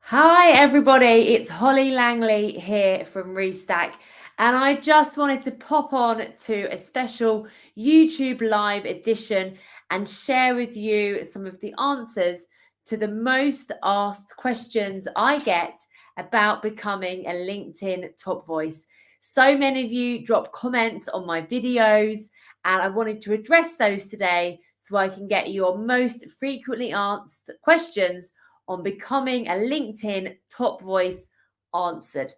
Hi, everybody. It's Holly Langley here from Restack. And I just wanted to pop on to a special YouTube live edition and share with you some of the answers to the most asked questions I get about becoming a LinkedIn top voice. So many of you drop comments on my videos, and I wanted to address those today so I can get your most frequently asked questions on becoming a LinkedIn top voice answered.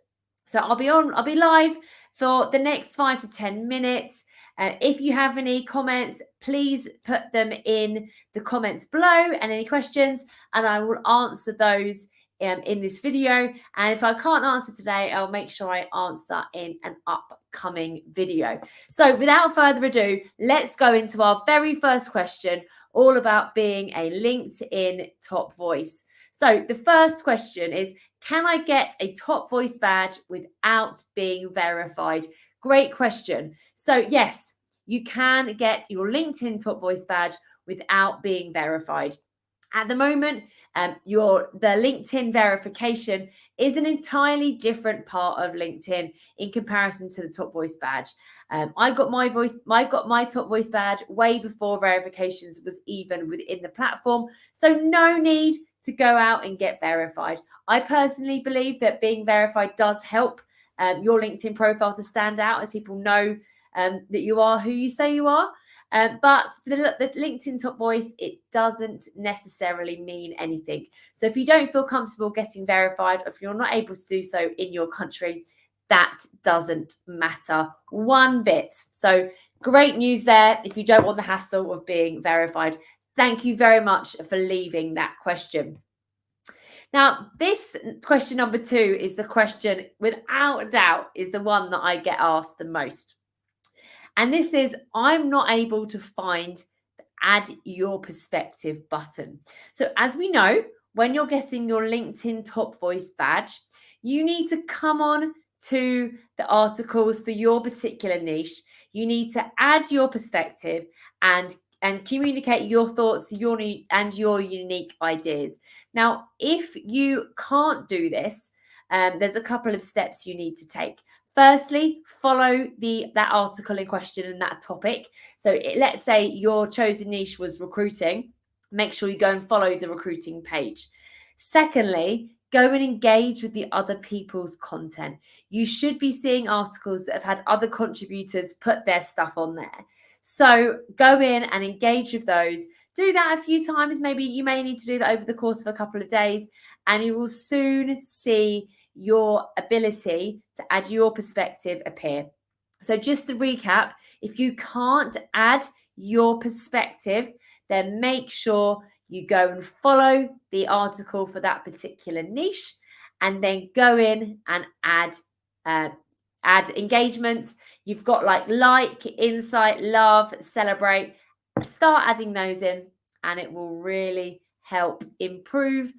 So I'll be live for the next 5 to 10 minutes. If you have any comments, please put them in the comments below and any questions, and I will answer those in this video. And if I can't answer today, I'll make sure I answer in an upcoming video. So without further ado, let's go into our very first question, all about being a LinkedIn top voice. So the first question is, can I get a top voice badge without being verified? Great question. So yes, you can get your LinkedIn top voice badge without being verified. At the moment, the LinkedIn verification is an entirely different part of LinkedIn in comparison to the top voice badge. I got my top voice badge way before verifications was even within the platform, so no need to go out and get verified. I personally believe that being verified does help your LinkedIn profile to stand out, as people know that you are who you say you are. But for the LinkedIn top voice, it doesn't necessarily mean anything. So if you don't feel comfortable getting verified, or if you're not able to do so in your country, that doesn't matter one bit. So great news there if you don't want the hassle of being verified. Thank you very much for leaving that question. Now, this question number 2 is the question, without a doubt, is the one that I get asked the most. And this is, I'm not able to find the add your perspective button. So as we know, when you're getting your LinkedIn top voice badge, you need to come on to the articles for your particular niche. You need to add your perspective and communicate your thoughts, your unique ideas. Now, if you can't do this, there's a couple of steps you need to take. Firstly, follow that article in question and that topic. So let's say your chosen niche was recruiting. Make sure you go and follow the recruiting page. Secondly, go and engage with the other people's content. You should be seeing articles that have had other contributors put their stuff on there. So go in and engage with those. Do that a few times. Maybe you may need to do that over the course of a couple of days, and you will soon see your ability to add your perspective appear. So just to recap, if you can't add your perspective, then make sure you go and follow the article for that particular niche, and then go in and add engagements. You've got like, insight, love, celebrate. Start adding those in, and it will really help improve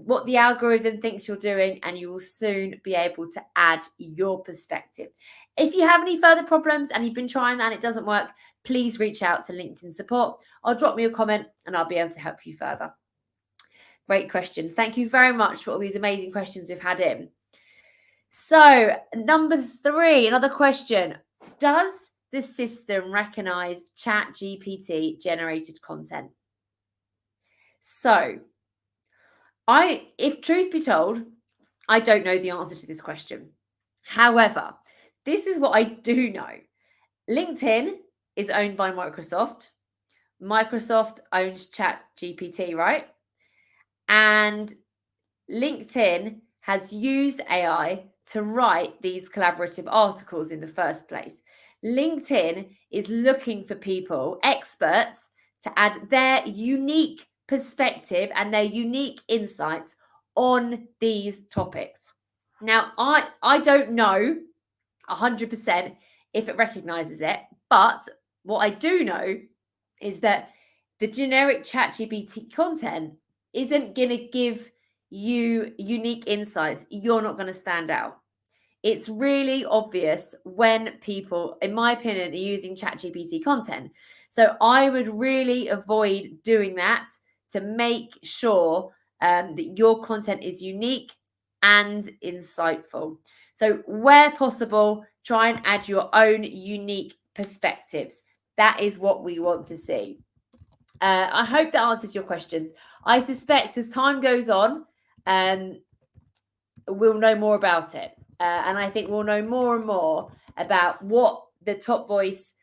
what the algorithm thinks you're doing, and you will soon be able to add your perspective. If you have any further problems and you've been trying that and it doesn't work, please reach out to LinkedIn support or drop me a comment and I'll be able to help you further. Great question. Thank you very much for all these amazing questions we've had in. So, number 3, another question. Does the system recognize ChatGPT generated content? So, if truth be told, I don't know the answer to this question. However, this is what I do know. LinkedIn is owned by Microsoft. Microsoft owns ChatGPT, right? And LinkedIn has used AI to write these collaborative articles in the first place. LinkedIn is looking for people, experts, to add their unique perspective and their unique insights on these topics. Now, I don't know 100% if it recognizes it, but what I do know is that the generic ChatGPT content isn't going to give you unique insights. You're not going to stand out. It's really obvious when people, in my opinion, are using ChatGPT content. So I would really avoid doing that to make sure that your content is unique and insightful. So where possible, try and add your own unique perspectives. That is what we want to see. I hope that answers your questions. I suspect as time goes on, we'll know more about it. And I think we'll know more and more about what the Top Voice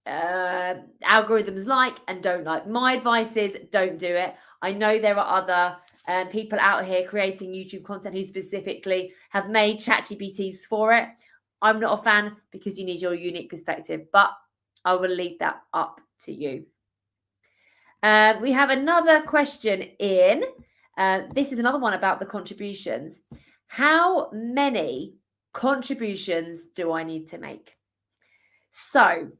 algorithms like and don't like. My advice is don't do it. I know there are other people out here creating YouTube content who specifically have made ChatGPTs for it. I'm not a fan because you need your unique perspective, but I will leave that up to you. We have another question in. This is another one about the contributions. How many contributions do I need to make? So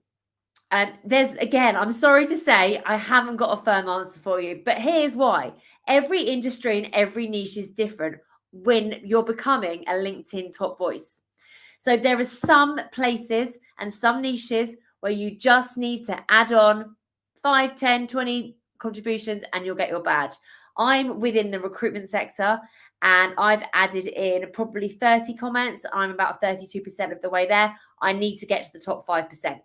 there's, again, I'm sorry to say, I haven't got a firm answer for you, but here's why. Every industry and every niche is different when you're becoming a LinkedIn Top Voice. So there are some places and some niches where you just need to add on 5, 10, 20 contributions and you'll get your badge. I'm within the recruitment sector and I've added in probably 30 comments. I'm about 32% of the way there. I need to get to the top 5%.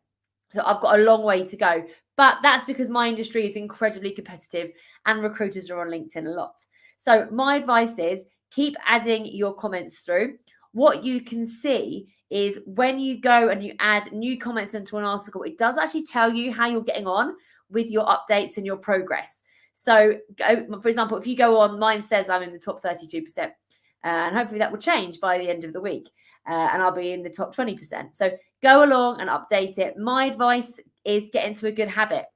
So I've got a long way to go, but that's because my industry is incredibly competitive and recruiters are on LinkedIn a lot. So my advice is keep adding your comments through. What you can see is when you go and you add new comments into an article, it does actually tell you how you're getting on with your updates and your progress. So for example, if you go on, mine says I'm in the top 32%, and hopefully that will change by the end of the week. And I'll be in the top 20%. So go along and update it. My advice is get into a good habit.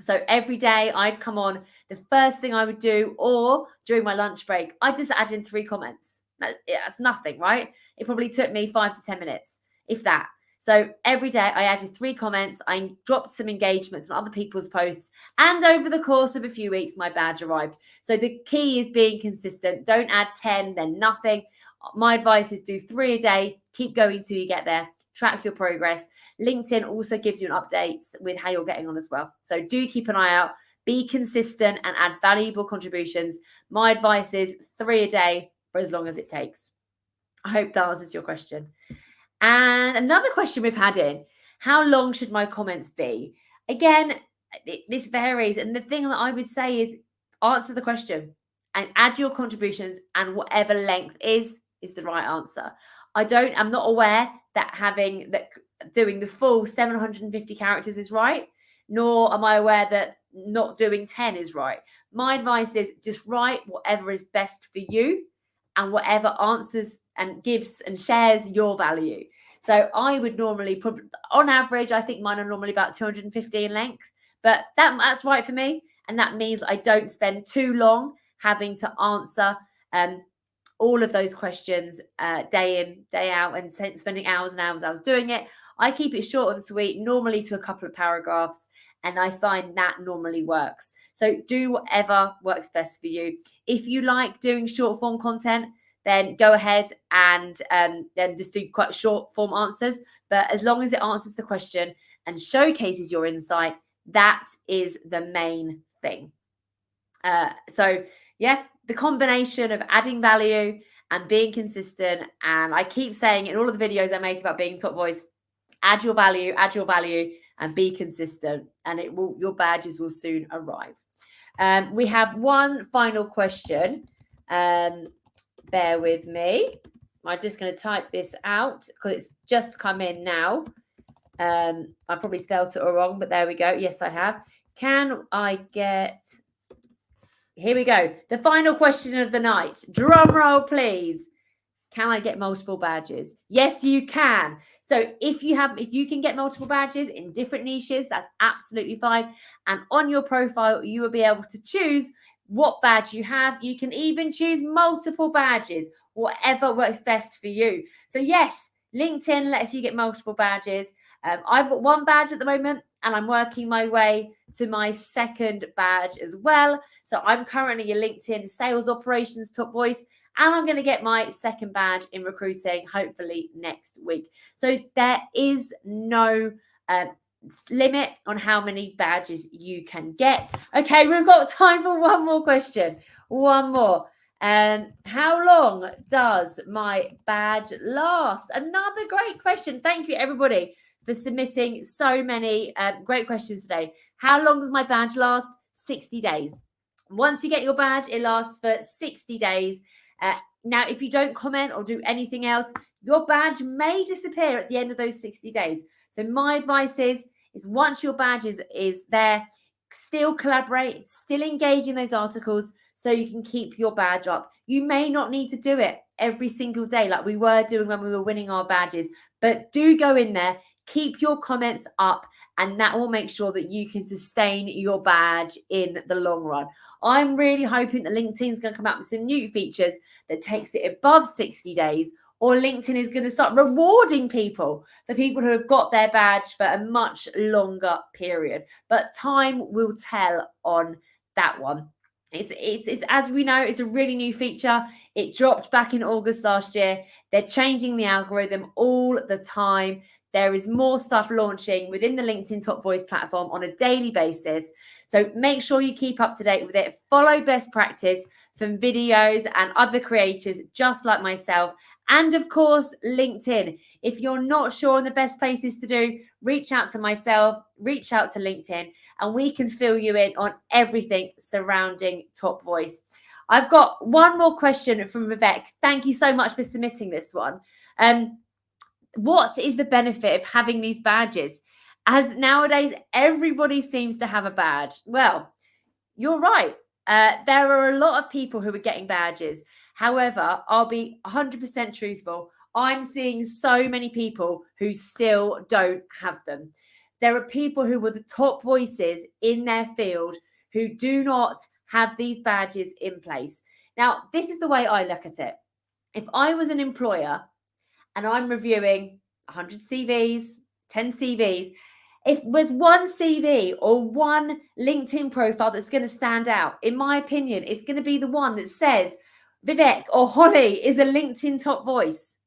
So every day I'd come on, the first thing I would do, or during my lunch break, I just add in 3 comments. That's nothing, right? It probably took me 5 to 10 minutes, if that. So every day I added 3 comments. I dropped some engagements on other people's posts. And over the course of a few weeks, my badge arrived. So the key is being consistent. Don't add 10, then nothing. My advice is do 3 a day. Keep going till you get there. Track your progress. LinkedIn also gives you an update with how you're getting on as well. So do keep an eye out. Be consistent and add valuable contributions. My advice is 3 a day for as long as it takes. I hope that answers your question. And another question we've had in, how long should my comments be? Again, this varies. And the thing that I would say is answer the question and add your contributions, and whatever length is the right answer. I'm not aware that doing the full 750 characters is right, nor am I aware that not doing 10 is right. My advice is just write whatever is best for you and whatever answers and gives and shares your value. So I would normally, on average, I think mine are normally about 250 in length, but that's right for me. And that means I don't spend too long having to answer all of those questions day in, day out, and spending hours and hours doing it. I keep it short and sweet, normally to a couple of paragraphs, and I find that normally works. So do whatever works best for you. If you like doing short form content, then go ahead and then just do quite short form answers. But as long as it answers the question and showcases your insight, that is the main thing. So yeah, the combination of adding value and being consistent. And I keep saying in all of the videos I make about being Top Voice, add your value, and be consistent, and your badges will soon arrive. We have one final question. Bear with me. I'm just going to type this out because it's just come in now. I probably spelled it all wrong, but there we go. Yes, I have. Can I get... Here we go. The final question of the night. Drum roll, please. Can I get multiple badges? Yes, you can. So if you can get multiple badges in different niches, that's absolutely fine. And on your profile, you will be able to choose what badge you have. You can even choose multiple badges, whatever works best for you. So yes, LinkedIn lets you get multiple badges. I've got 1 badge at the moment, and I'm working my way to my 2nd badge as well. So I'm currently a LinkedIn Sales Operations Top Voice, and I'm going to get my 2nd badge in recruiting, hopefully next week. So there is no limit on how many badges you can get. Okay, we've got time for one more question. One more. How long does my badge last? Another great question. Thank you, everybody, for submitting so many great questions today. How long does my badge last? 60 days. Once you get your badge, it lasts for 60 days. Now, if you don't comment or do anything else, your badge may disappear at the end of those 60 days. So my advice is once your badge is there, still collaborate, still engage in those articles so you can keep your badge up. You may not need to do it every single day like we were doing when we were winning our badges, but do go in there, keep your comments up, and that will make sure that you can sustain your badge in the long run. I'm really hoping that LinkedIn is going to come out with some new features that takes it above 60 days, or LinkedIn is going to start rewarding people for people who have got their badge for a much longer period. But time will tell on that one. It's as we know, it's a really new feature. It dropped back in August last year. They're changing the algorithm all the time. There is more stuff launching within the LinkedIn Top Voice platform on a daily basis. So make sure you keep up to date with it. Follow best practice from videos and other creators just like myself. And of course, LinkedIn. If you're not sure on the best places to do, reach out to myself, reach out to LinkedIn, and we can fill you in on everything surrounding Top Voice. I've got one more question from Vivek. Thank you so much for submitting this one. What is the benefit of having these badges? As nowadays, everybody seems to have a badge. Well, you're right. There are a lot of people who are getting badges. However, I'll be 100% truthful. I'm seeing so many people who still don't have them. There are people who were the top voices in their field who do not have these badges in place. Now, this is the way I look at it. If I was an employer and I'm reviewing 100 CVs, 10 CVs, if there's one CV or one LinkedIn profile that's going to stand out, in my opinion, it's going to be the one that says Vivek or Holly is a LinkedIn top voice.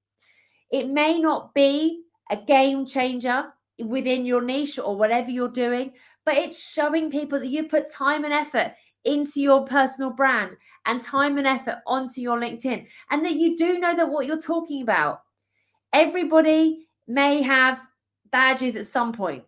It may not be a game changer within your niche or whatever you're doing, but it's showing people that you put time and effort into your personal brand and time and effort onto your LinkedIn, and that you do know that what you're talking about. Everybody may have badges at some point.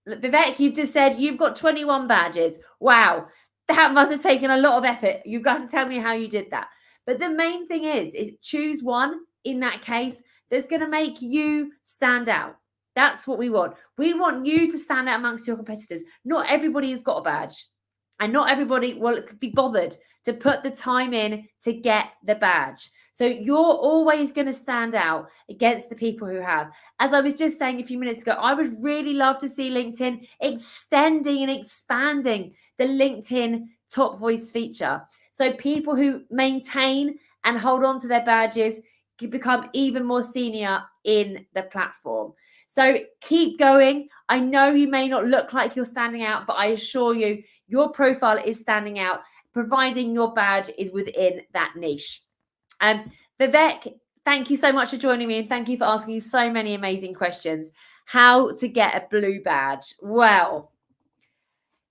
Vivek, you've just said you've got 21 badges. Wow, that must have taken a lot of effort. You've got to tell me how you did that. But the main thing is choose one in that case that's going to make you stand out. That's what we want. We want you to stand out amongst your competitors. Not everybody has got a badge, and not everybody will be bothered to put the time in to get the badge. So you're always going to stand out against the people who have. As I was just saying a few minutes ago, I would really love to see LinkedIn extending and expanding the LinkedIn Top Voice feature. So people who maintain and hold on to their badges can become even more senior in the platform. So keep going. I know you may not look like you're standing out, but I assure you, your profile is standing out, providing your badge is within that niche. Vivek, thank you so much for joining me, and thank you for asking so many amazing questions. How to get a blue badge? Well,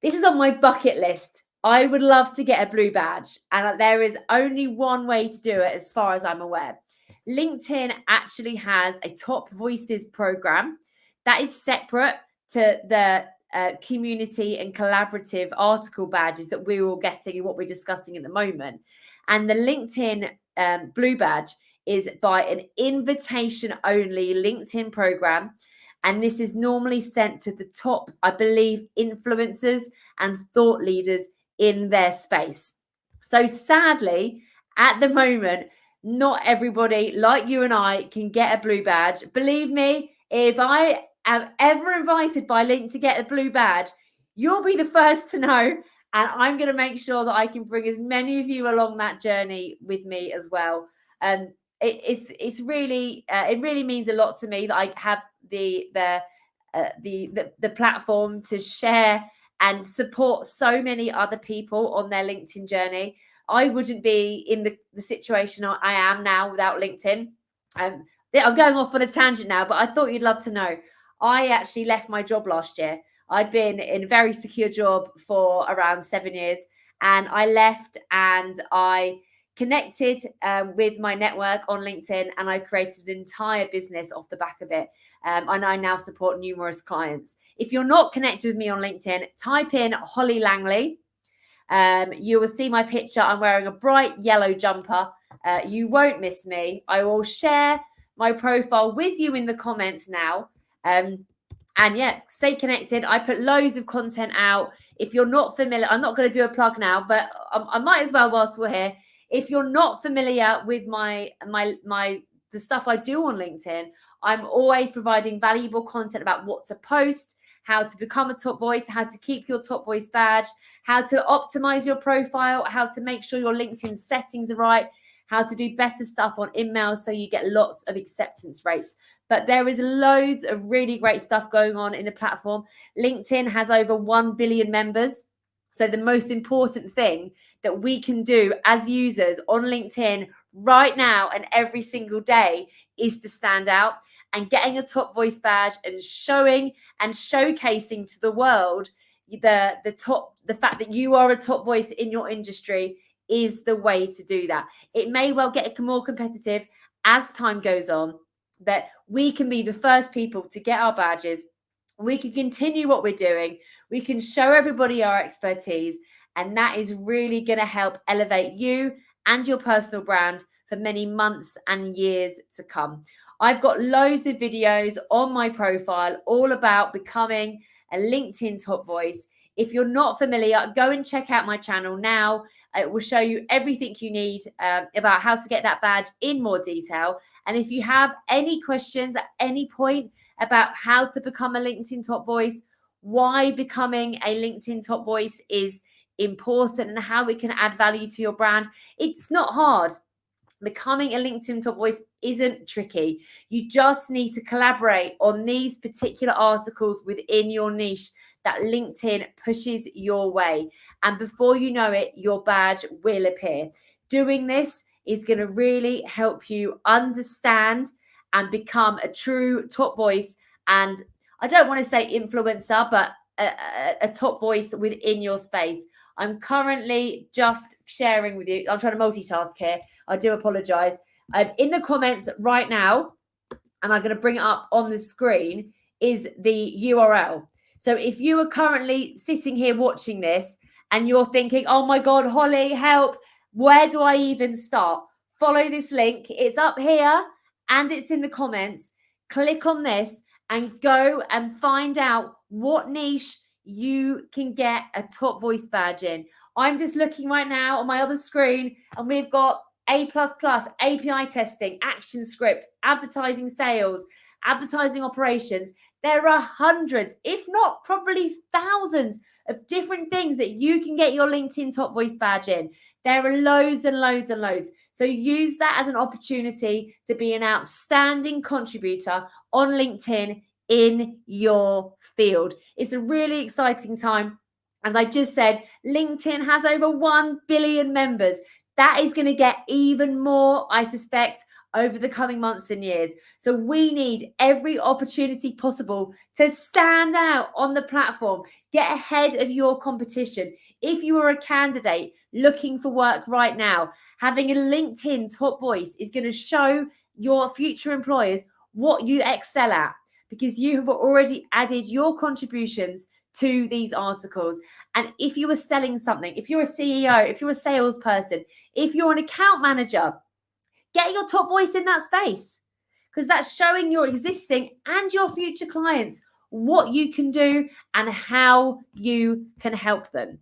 this is on my bucket list. I would love to get a blue badge, and there is only one way to do it as far as I'm aware. LinkedIn actually has a Top Voices program that is separate to the community and collaborative article badges that we're all getting and what we're discussing at the moment. And the LinkedIn Blue Badge is by an invitation-only LinkedIn program. And this is normally sent to the top, I believe, influencers and thought leaders in their space. So sadly, at the moment, not everybody like you and I can get a blue badge. Believe me, if I am ever invited by LinkedIn to get a blue badge, you'll be the first to know. And I'm going to make sure that I can bring as many of you along that journey with me as well. And it really means a lot to me that I have the platform to share and support so many other people on their LinkedIn journey. I wouldn't be in the situation I am now without LinkedIn. I'm going off on a tangent now, but I thought you'd love to know. I actually left my job last year. I'd been in a very secure job for around 7 years, and I left and I connected with my network on LinkedIn, and I created an entire business off the back of it. And I now support numerous clients. If you're not connected with me on LinkedIn, type in Holly Langley. You will see my picture. I'm wearing a bright yellow jumper. You won't miss me. I will share my profile with you in the comments now. And yeah, stay connected. I put loads of content out. If you're not familiar, I'm not going to do a plug now, but I might as well whilst we're here. If you're not familiar with the stuff I do on LinkedIn, I'm always providing valuable content about what to post, how to become a top voice, how to keep your top voice badge, how to optimize your profile, how to make sure your LinkedIn settings are right, how to do better stuff on emails so you get lots of acceptance rates. But there is loads of really great stuff going on in the platform. LinkedIn has over 1 billion members. So the most important thing that we can do as users on LinkedIn right now and every single day is to stand out, and getting a top voice badge and showing and showcasing to the world the fact that you are a top voice in your industry is the way to do that. It may well get more competitive as time goes on, but we can be the first people to get our badges. We can continue what we're doing. We can show everybody our expertise, and that is really going to help elevate you and your personal brand for many months and years to come. I've got loads of videos on my profile all about becoming a LinkedIn top voice. If you're not familiar, go and check out my channel now. It will show you everything you need about how to get that badge in more detail. And if you have any questions at any point about how to become a LinkedIn top voice, why becoming a LinkedIn top voice is important, and how it can add value to your brand, it's not hard. Becoming a LinkedIn top voice isn't tricky. You just need to collaborate on these particular articles within your niche that LinkedIn pushes your way. And before you know it, your badge will appear. Doing this is going to really help you understand and become a true top voice. And I don't want to say influencer, but a top voice within your space. I'm currently just sharing with you. I'm trying to multitask here. I do apologize. In the comments right now, and I'm going to bring it up on the screen, is the URL. So if you are currently sitting here watching this and you're thinking, oh my God, Holly, help, where do I even start? Follow this link. It's up here and it's in the comments. Click on this and go and find out what niche you can get a top voice badge in. I'm just looking right now on my other screen, and we've got A++, API testing, action script, advertising sales, advertising operations. There are hundreds, if not probably thousands, of different things that you can get your LinkedIn top voice badge in. There are loads and loads and loads. So use that as an opportunity to be an outstanding contributor on LinkedIn in your field. It's a really exciting time. As I just said, LinkedIn has over 1 billion members. That is going to get even more, I suspect, over the coming months and years. So we need every opportunity possible to stand out on the platform, get ahead of your competition. If you are a candidate looking for work right now, having a LinkedIn top voice is going to show your future employers what you excel at, because you have already added your contributions to these articles. And if you are selling something, if you're a CEO, if you're a salesperson, if you're an account manager, get your top voice in that space, because that's showing your existing and your future clients what you can do and how you can help them.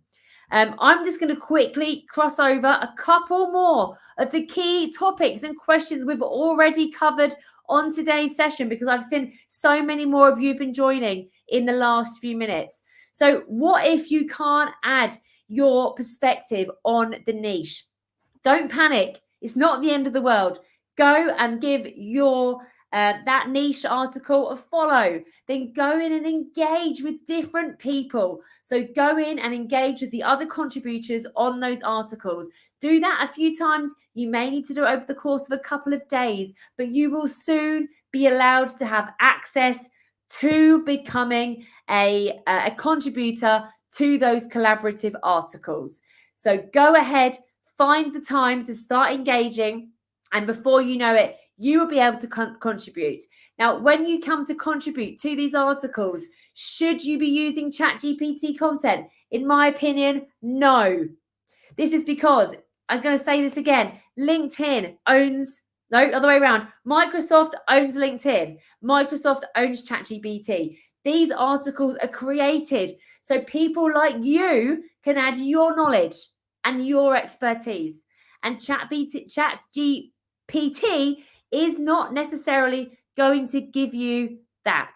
I'm just going to quickly cross over a couple more of the key topics and questions we've already covered on today's session, because I've seen so many more of you have been joining in the last few minutes. So what if you can't add your perspective on the niche? Don't panic. It's not the end of the world. Go and give your that niche article a follow. Then go in and engage with different people. So go in and engage with the other contributors on those articles. Do that a few times. You may need to do it over the course of a couple of days, but you will soon be allowed to have access to becoming a contributor to those collaborative articles. So go ahead, find the time to start engaging, and before you know it, you will be able to contribute. Now, when you come to contribute to these articles, should you be using ChatGPT content? In my opinion, no. This is because, I'm going to say this again, LinkedIn owns, no, other way around. Microsoft owns LinkedIn. Microsoft owns ChatGPT. These articles are created so people like you can add your knowledge and your expertise. And ChatGPT is not necessarily going to give you that.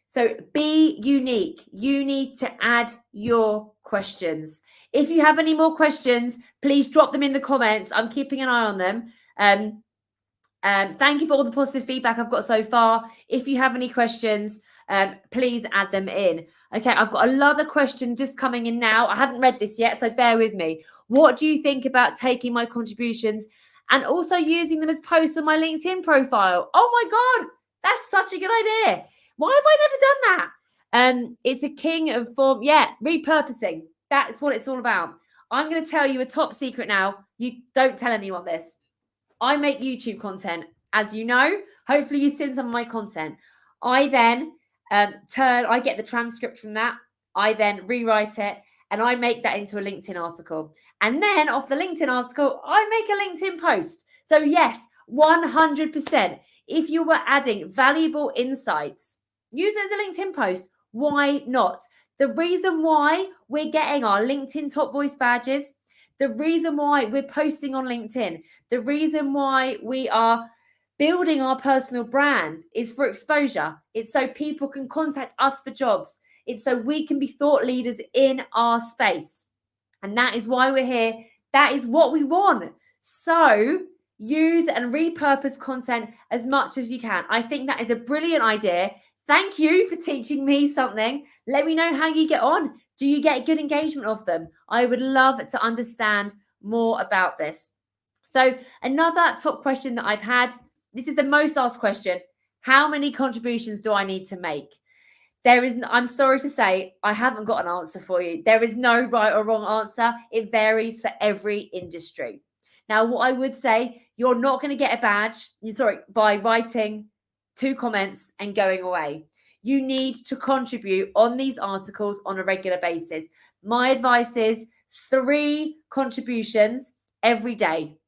So be unique. You need to add your questions. If you have any more questions, please drop them in the comments. I'm keeping an eye on them. Thank you for all the positive feedback I've got so far. If you have any questions, please add them in. Okay, I've got another question just coming in now. I haven't read this yet, so bear with me. What do you think about taking my contributions and also using them as posts on my LinkedIn profile? Oh my God, that's such a good idea. Why have I never done that? It's a king of form. Yeah, repurposing. That's what it's all about. I'm going to tell you a top secret now. You don't tell anyone this. I make YouTube content, as you know. Hopefully you've seen some of my content. I then I get the transcript from that. I then rewrite it and I make that into a LinkedIn article. And then off the LinkedIn article, I make a LinkedIn post. So yes, 100%. If you were adding valuable insights, use it as a LinkedIn post. Why not? The reason why we're getting our LinkedIn Top Voice badges, the reason why we're posting on LinkedIn, the reason why we are building our personal brand is for exposure. It's so people can contact us for jobs. It's so we can be thought leaders in our space. And that is why we're here. That is what we want. So use and repurpose content as much as you can. I think that is a brilliant idea. Thank you for teaching me something. Let me know how you get on. Do you get good engagement of them? I would love to understand more about this. So another top question that I've had, this is the most asked question. How many contributions do I need to make? I'm sorry to say, I haven't got an answer for you. There is no right or wrong answer. It varies for every industry. Now, what I would say, you're not going to get a badge, by writing 2 comments and going away. You need to contribute on these articles on a regular basis. My advice is 3 contributions every day.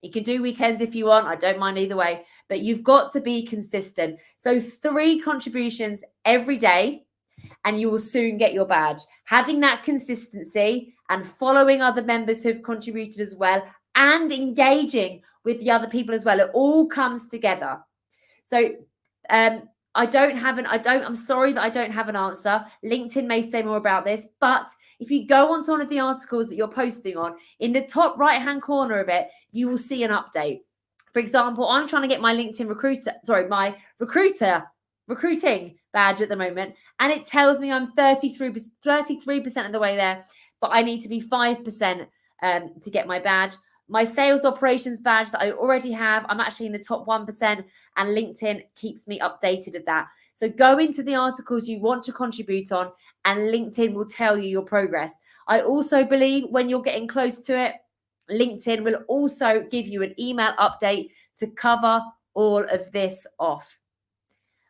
You can do weekends if you want. I don't mind either way, but you've got to be consistent. So 3 contributions every day and you will soon get your badge. Having that consistency and following other members who've contributed as well and engaging with the other people as well, it all comes together. So I'm sorry that I don't have an answer. LinkedIn may say more about this, but if you go onto one of the articles that you're posting on, in the top right-hand corner of it, you will see an update. For example, I'm trying to get my LinkedIn recruiting badge at the moment, and it tells me I'm 33% of the way there, but I need to be 5% to get my badge. My sales operations badge that I already have, I'm actually in the top 1%, and LinkedIn keeps me updated of that. So go into the articles you want to contribute on, and LinkedIn will tell you your progress. I also believe when you're getting close to it, LinkedIn will also give you an email update to cover all of this off.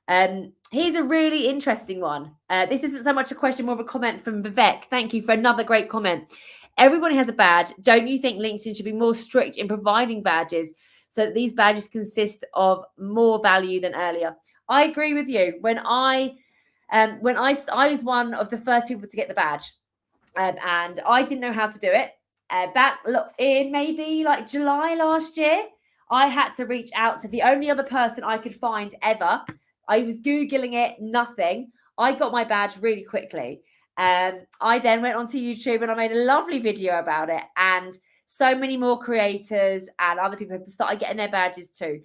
Here's a really interesting one. This isn't so much a question, more of a comment from Vivek. Thank you for another great comment. Everybody has a badge. Don't you think LinkedIn should be more strict in providing badges so that these badges consist of more value than earlier? I agree with you. When I was one of the first people to get the badge, and I didn't know how to do it. Back in maybe like July last year, I had to reach out to the only other person I could find ever. I was Googling it, nothing. I got my badge really quickly. I then went onto YouTube and I made a lovely video about it. And so many more creators and other people have started getting their badges too.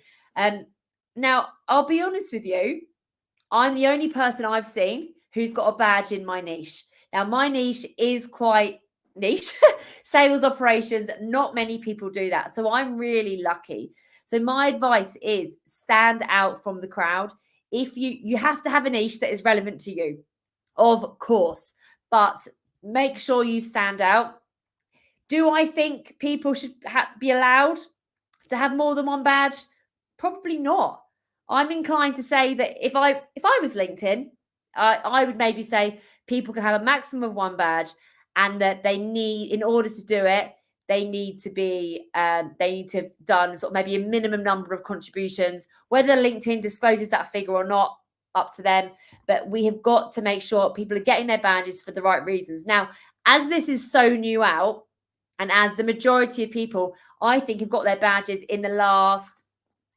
Now, I'll be honest with you. I'm the only person I've seen who's got a badge in my niche. Now, my niche is quite niche. Sales operations, not many people do that. So I'm really lucky. So my advice is stand out from the crowd. if you have to have a niche that is relevant to you, of course, but make sure you stand out. Do I think people should be allowed to have more than one badge? Probably not. I'm inclined to say that if I was LinkedIn, I would maybe say people can have a maximum of one badge, and that they need, in order to do it, they need to have done sort of maybe a minimum number of contributions. Whether LinkedIn discloses that figure or not, up to them. But we have got to make sure people are getting their badges for the right reasons. Now, as this is so new out, and as the majority of people, I think, have got their badges in the last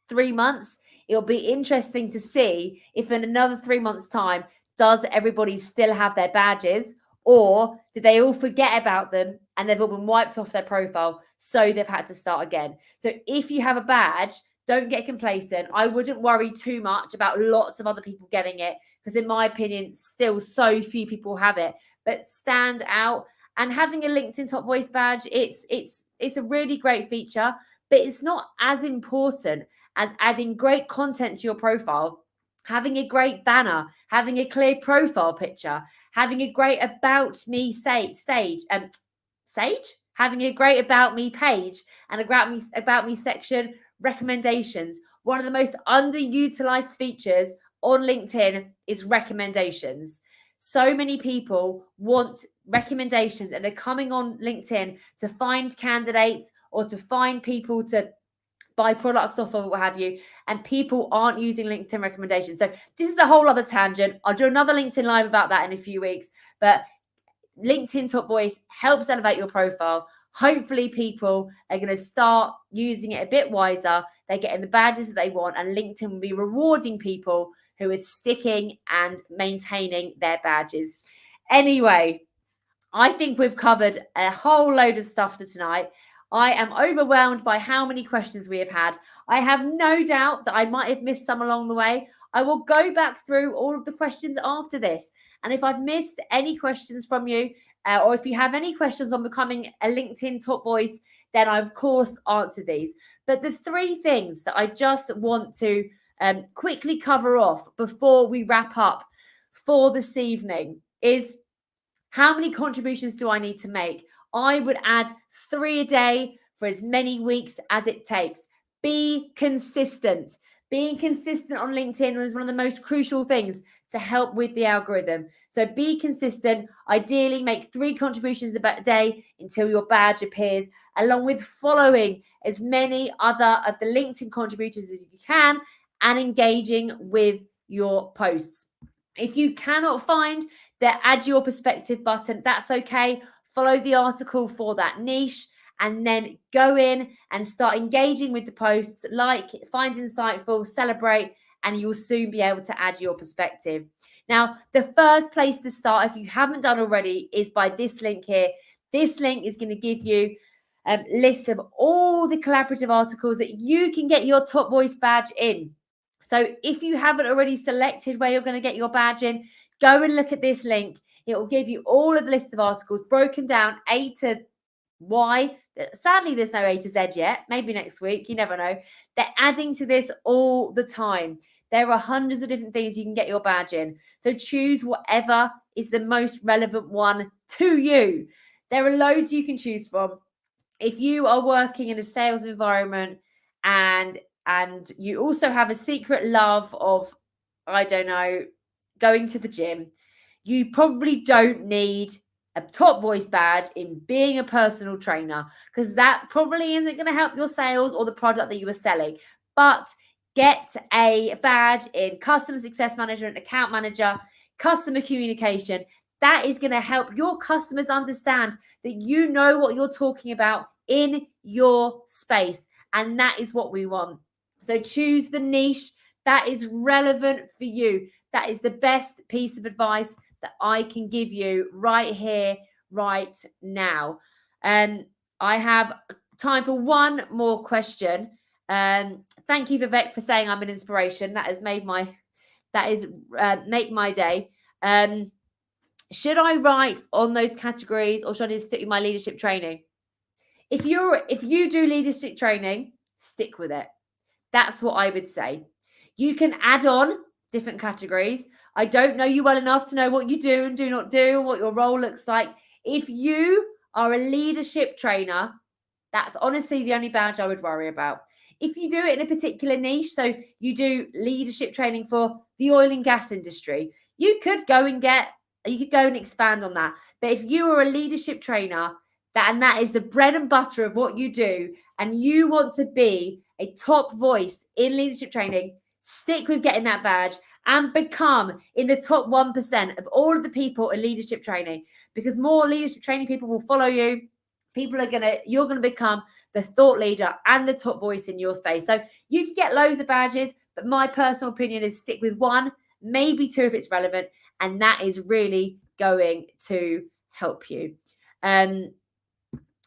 3 months, it'll be interesting to see if in another 3 months' time, does everybody still have their badges, or did they all forget about them and they've all been wiped off their profile, so they've had to start again. So if you have a badge, don't get complacent. I wouldn't worry too much about lots of other people getting it, because in my opinion, still so few people have it. But stand out. And having a LinkedIn Top Voice badge, it's a really great feature, but it's not as important as adding great content to your profile, having a great banner, having a clear profile picture, having a great about me having a great about me page, and about me section, recommendations. One of the most underutilized features on LinkedIn is recommendations. So many people want recommendations, and they're coming on LinkedIn to find candidates or to find people to buy products off of, what have you, and people aren't using LinkedIn recommendations. So this is a whole other tangent. I'll do another LinkedIn live about that in a few weeks, but LinkedIn Top Voice helps elevate your profile. Hopefully people are going to start using it a bit wiser. They're getting the badges that they want, and LinkedIn will be rewarding people who are sticking and maintaining their badges. Anyway, I think we've covered a whole load of stuff for tonight. I am overwhelmed by how many questions we have had. I have no doubt that I might have missed some along the way. I will go back through all of the questions after this. And if I've missed any questions from you, or if you have any questions on becoming a LinkedIn Top Voice, then I, of course, answer these. But the 3 things that I just want to quickly cover off before we wrap up for this evening is, how many contributions do I need to make? I would add 3 a day for as many weeks as it takes. Be consistent. Being consistent on LinkedIn is one of the most crucial things to help with the algorithm. So be consistent. Ideally, make 3 contributions a day until your badge appears, along with following as many other of the LinkedIn contributors as you can and engaging with your posts. If you cannot find the add your perspective button, that's okay. Follow the article for that niche, and then go in and start engaging with the posts, like, find insightful, celebrate, and you'll soon be able to add your perspective. Now, the first place to start, if you haven't done already, is by this link here. This link is going to give you a list of all the collaborative articles that you can get your Top Voice badge in. So if you haven't already selected where you're going to get your badge in, go and look at this link. It will give you all of the list of articles broken down A to Y. Sadly, there's no A to Z yet. Maybe next week. You never know. They're adding to this all the time. There are hundreds of different things you can get your badge in. So choose whatever is the most relevant one to you. There are loads you can choose from. If you are working in a sales environment and you also have a secret love of, I don't know, going to the gym, you probably don't need a Top Voice badge in being a personal trainer, because that probably isn't going to help your sales or the product that you are selling. But get a badge in customer success management, account manager, customer communication. That is going to help your customers understand that you know what you're talking about in your space. And that is what we want. So choose the niche that is relevant for you. That is the best piece of advice that I can give you right here, right now. And I have time for one more question. Thank you, Vivek, for saying I'm an inspiration. That has made make my day. Should I write on those categories, or should I just stick with my leadership training? If you do leadership training, stick with it. That's what I would say. You can add on different categories. I don't know you well enough to know what you do and do not do, what your role looks like. If you are a leadership trainer, that's honestly the only badge I would worry about. If you do it in a particular niche, so you do leadership training for the oil and gas industry, you could go and expand on that. But if you are a leadership trainer, that is the bread and butter of what you do, and you want to be a top voice in leadership training, stick with getting that badge and become in the top 1% of all of the people in leadership training, because more leadership training people will follow you. You're going to become the thought leader and the top voice in your space. So you can get loads of badges, but my personal opinion is stick with one, maybe two if it's relevant, and that is really going to help you.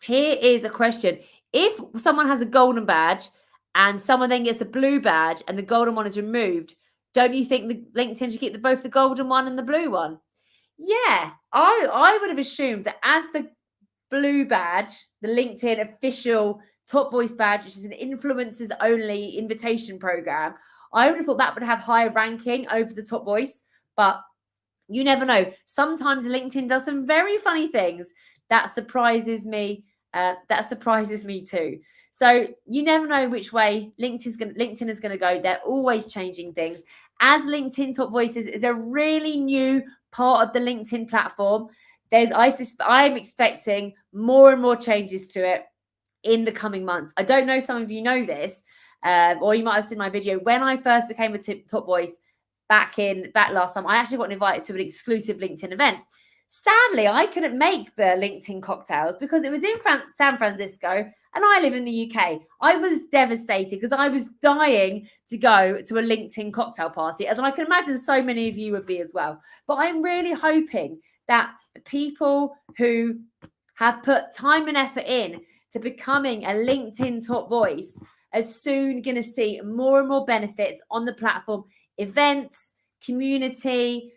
Here is a question. If someone has a golden badge and someone then gets a blue badge and the golden one is removed, don't you think the LinkedIn should keep both the golden one and the blue one? Yeah, I would have assumed that as the blue badge, the LinkedIn official top voice badge, which is an influencers only invitation program, I would have thought that would have higher ranking over the top voice, but you never know. Sometimes LinkedIn does some very funny things that surprises me. That surprises me too. So you never know which way LinkedIn is going to go. They're always changing things. As LinkedIn Top Voices is a really new part of the LinkedIn platform, I'm expecting more and more changes to it in the coming months. I don't know, some of you know this, or you might have seen my video. When I first became a top voice back last summer, I actually got invited to an exclusive LinkedIn event. Sadly, I couldn't make the LinkedIn cocktails because it was in San Francisco and I live in the UK. I was devastated because I was dying to go to a LinkedIn cocktail party, as I can imagine so many of you would be as well. But I'm really hoping that the people who have put time and effort in to becoming a LinkedIn top voice are soon going to see more and more benefits on the platform, events, community,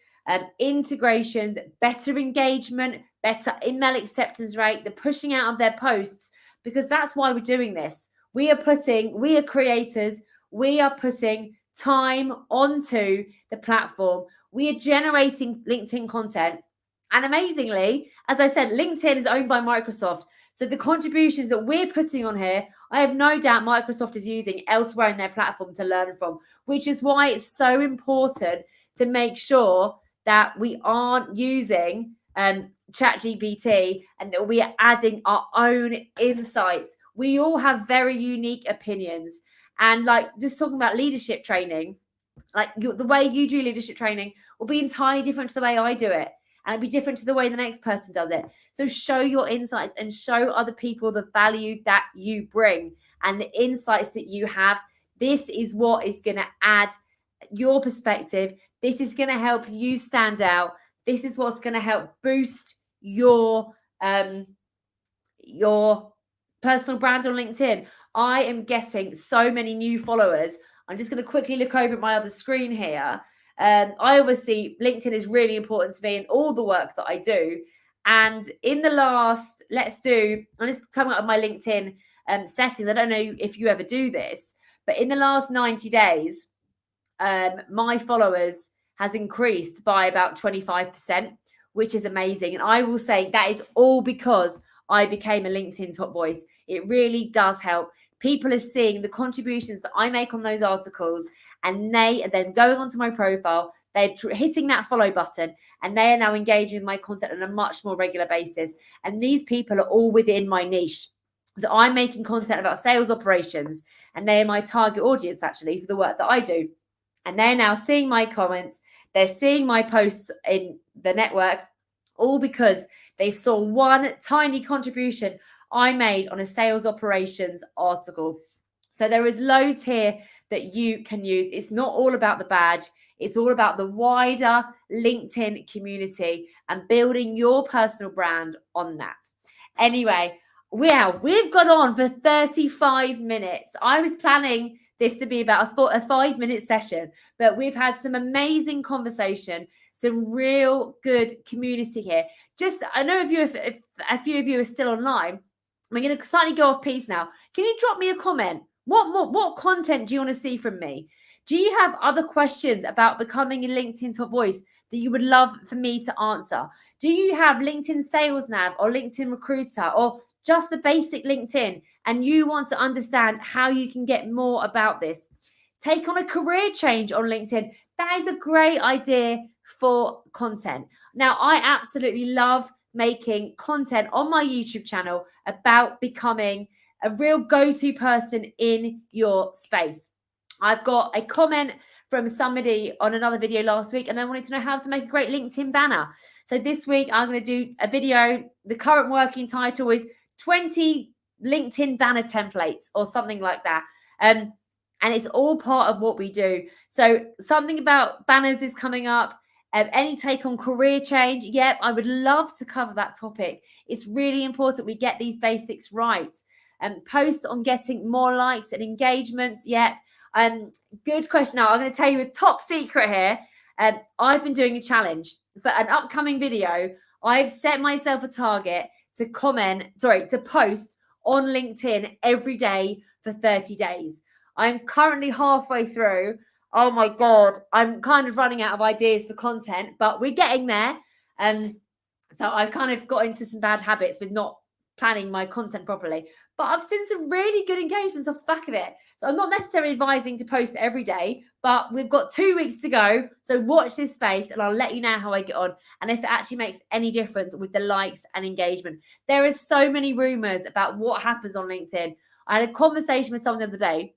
integrations, better engagement, better email acceptance rate, the pushing out of their posts, because that's why we're doing this. We are creators, we are putting time onto the platform. We are generating LinkedIn content. And amazingly, as I said, LinkedIn is owned by Microsoft. So the contributions that we're putting on here, I have no doubt Microsoft is using elsewhere in their platform to learn from, which is why it's so important to make sure that we aren't using ChatGPT and that we are adding our own insights. We all have very unique opinions. And like just talking about leadership training, like the way you do leadership training will be entirely different to the way I do it. And it'll be different to the way the next person does it. So show your insights and show other people the value that you bring and the insights that you have. This is what is going to add your perspective. This is going to help you stand out. This is what's going to help boost your personal brand on LinkedIn. I am getting so many new followers. I'm just going to quickly look over at my other screen here. I obviously, LinkedIn is really important to me in all the work that I do. And in the last, I'm just coming up with my LinkedIn settings. I don't know if you ever do this, but in the last 90 days, my followers has increased by about 25%, which is amazing. And I will say that is all because I became a LinkedIn top voice. It really does help. People are seeing the contributions that I make on those articles, and they are then going onto my profile. They're hitting that follow button, and they are now engaging with my content on a much more regular basis. And these people are all within my niche. So I'm making content about sales operations, and they are my target audience actually for the work that I do. And they're now seeing my comments. They're seeing my posts in the network, all because they saw one tiny contribution I made on a sales operations article. So there is loads here that you can use. It's not all about the badge. It's all about the wider LinkedIn community and building your personal brand on that. Anyway, we've got on for 35 minutes. I was planning this to be about a 5-minute session, but we've had some amazing conversation, some real good community here. I know if a few of you are still online, I'm going to slightly go off piece now. Can you drop me a comment? What content do you want to see from me? Do you have other questions about becoming a LinkedIn top voice that you would love for me to answer? Do you have LinkedIn Sales Nav or LinkedIn Recruiter or just the basic LinkedIn and you want to understand how you can get more about this? Take on a career change on LinkedIn. That is a great idea for content. Now, I absolutely love making content on my YouTube channel about becoming a real go-to person in your space. I've got a comment from somebody on another video last week and they wanted to know how to make a great LinkedIn banner. So this week I'm going to do a video. The current working title is 20 LinkedIn banner templates or something like that. And it's all part of what we do. So something about banners is coming up. Any take on career change? Yep, I would love to cover that topic. It's really important we get these basics right. Post on getting more likes and engagements. Yep. Good question. Now I'm going to tell you a top secret here. I've been doing a challenge for an upcoming video. I've set myself a target to post on LinkedIn every day for 30 days. I'm currently halfway through. Oh my God, I'm kind of running out of ideas for content, but we're getting there. So I've kind of got into some bad habits with not planning my content properly. But I've seen some really good engagements off the back of it. So I'm not necessarily advising to post every day, but we've got 2 weeks to go. So watch this space and I'll let you know how I get on and if it actually makes any difference with the likes and engagement. There are so many rumors about what happens on LinkedIn. I had a conversation with someone the other day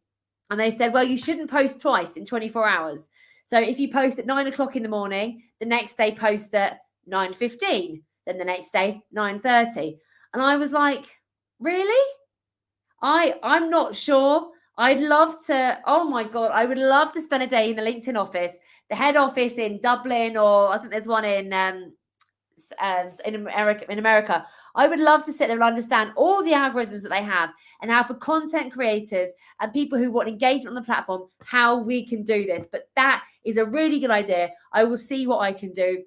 and they said, well, you shouldn't post twice in 24 hours. So if you post at 9 o'clock in the morning, the next day post at 9:15, then the next day 9:30. And I was like, really? I'm not sure. I'd love to, oh my God, I would love to spend a day in the LinkedIn office, the head office in Dublin, or I think there's one in America. I would love to sit there and understand all the algorithms that they have and how for content creators and people who want engagement on the platform, how we can do this. But that is a really good idea. I will see what I can do.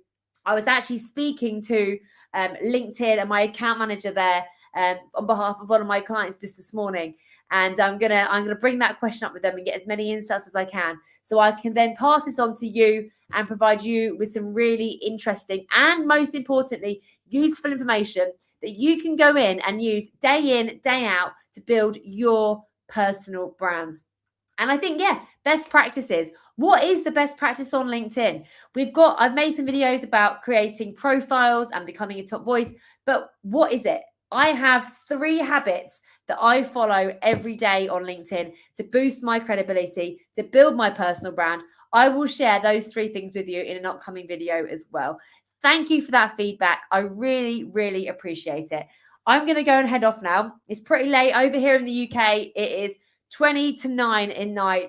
I was actually speaking to LinkedIn and my account manager there on behalf of one of my clients just this morning. And I'm gonna bring that question up with them and get as many insights as I can, so I can then pass this on to you and provide you with some really interesting and most importantly useful information that you can go in and use day in, day out to build your personal brands. And I think, yeah, best practices. What is the best practice on LinkedIn? I've made some videos about creating profiles and becoming a top voice, but what is it? I have 3 habits that I follow every day on LinkedIn to boost my credibility, to build my personal brand. I will share those 3 things with you in an upcoming video as well. Thank you for that feedback. I really, really appreciate it. I'm going to go and head off now. It's pretty late over here in the UK. It is 20 to 9 in night.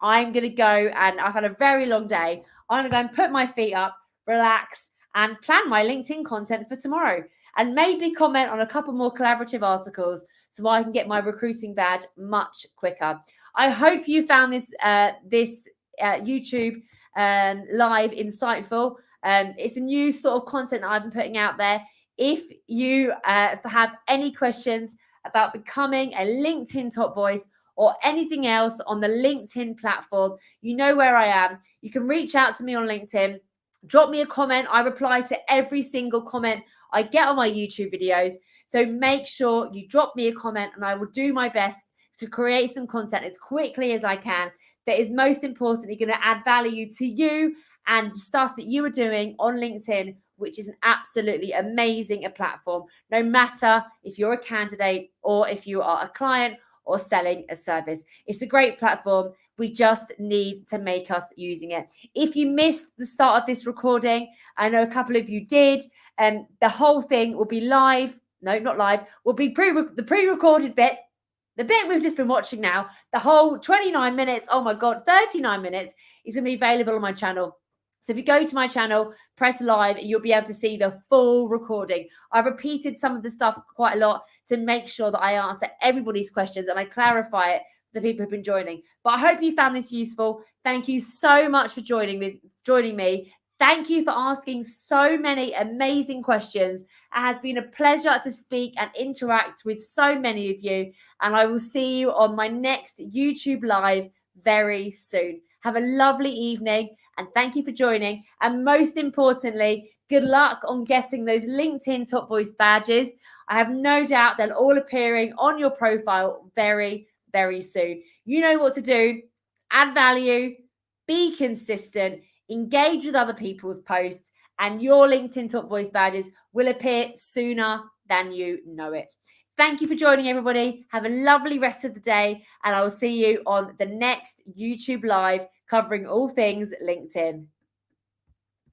I'm going to go, and I've had a very long day. I'm going to go and put my feet up, relax, and plan my LinkedIn content for tomorrow. And maybe comment on a couple more collaborative articles so I can get my recruiting badge much quicker. I hope you found this YouTube live insightful. It's a new sort of content that I've been putting out there. If you have any questions about becoming a LinkedIn top voice or anything else on the LinkedIn platform, you know where I am. You can reach out to me on LinkedIn. Drop me a comment. I reply to every single comment I get on my YouTube videos. So make sure you drop me a comment and I will do my best to create some content as quickly as I can that is most importantly going to add value to you and the stuff that you are doing on LinkedIn, which is an absolutely amazing platform, no matter if you're a candidate or if you are a client or selling a service. It's a great platform. We just need to make us using it. If you missed the start of this recording, I know a couple of you did, the whole thing will be live. No, not live. Will be the pre-recorded bit. The bit we've just been watching now, the whole 29 minutes, oh my God, 39 minutes is going to be available on my channel. So if you go to my channel, press live, you'll be able to see the full recording. I've repeated some of the stuff quite a lot to make sure that I answer everybody's questions and I clarify it for the people who've been joining. But I hope you found this useful. Thank you so much for joining me. Thank you for asking so many amazing questions. It has been a pleasure to speak and interact with so many of you. And I will see you on my next YouTube live very soon. Have a lovely evening and thank you for joining. And most importantly, good luck on getting those LinkedIn Top Voice badges. I have no doubt they'll all appearing on your profile very, very soon. You know what to do. Add value, be consistent, engage with other people's posts, and your LinkedIn Top Voice badges will appear sooner than you know it. Thank you for joining, everybody. Have a lovely rest of the day, and I will see you on the next YouTube Live covering all things LinkedIn.